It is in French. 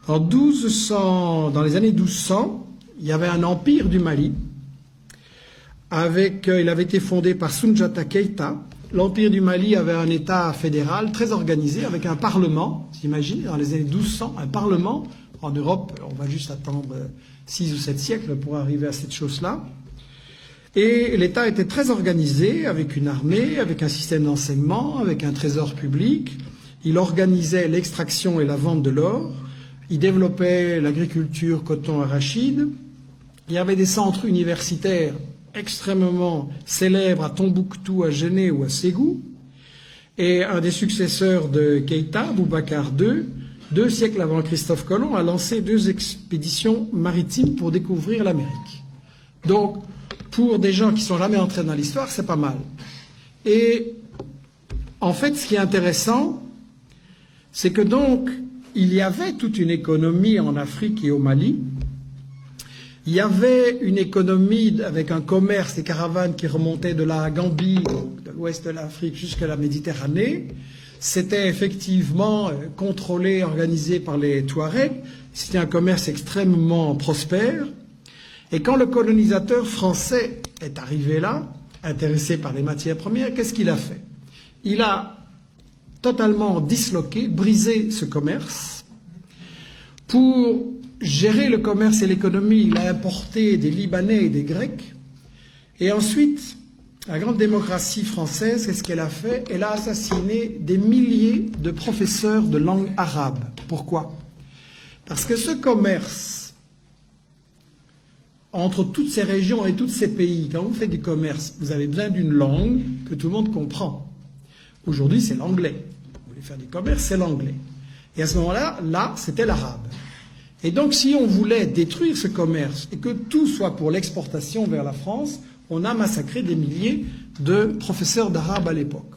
Dans les années 1200, il y avait un empire du Mali. Il avait été fondé par Soundiata Keïta. L'empire du Mali avait un État fédéral très organisé, avec un parlement. T'imagines, dans les années 1200, un parlement. En Europe, on va juste attendre 6 ou 7 siècles pour arriver à cette chose-là. Et l'État était très organisé, avec une armée, avec un système d'enseignement, avec un trésor public. Il organisait l'extraction et la vente de l'or. Il développait l'agriculture, coton, arachide. Il y avait des centres universitaires extrêmement célèbres à Tombouctou, à Géné ou à Ségou. Et un des successeurs de Keïta, Boubacar II, 2 siècles avant Christophe Colomb, a lancé 2 expéditions maritimes pour découvrir l'Amérique. Donc, pour des gens qui ne sont jamais entrés dans l'histoire, c'est pas mal. Et en fait, ce qui est intéressant, c'est que donc, il y avait toute une économie en Afrique et au Mali. Il y avait une économie avec un commerce, des caravanes qui remontaient de la Gambie, de l'ouest de l'Afrique jusqu'à la Méditerranée. C'était effectivement contrôlé, organisé par les Touaregs. C'était un commerce extrêmement prospère. Et quand le colonisateur français est arrivé là, intéressé par les matières premières, qu'est-ce qu'il a fait? Il a totalement disloqué, brisé ce commerce. Pour gérer le commerce et l'économie, il a importé des Libanais et des Grecs. Et ensuite, la grande démocratie française, qu'est-ce qu'elle a fait? Elle a assassiné des milliers de professeurs de langue arabe. Pourquoi? Parce que ce commerce entre toutes ces régions et tous ces pays, quand vous faites du commerce, vous avez besoin d'une langue que tout le monde comprend. Aujourd'hui, c'est l'anglais. Vous voulez faire du commerce, c'est l'anglais. Et à ce moment-là, c'était l'arabe. Et donc, si on voulait détruire ce commerce et que tout soit pour l'exportation vers la France, on a massacré des milliers de professeurs d'arabe à l'époque.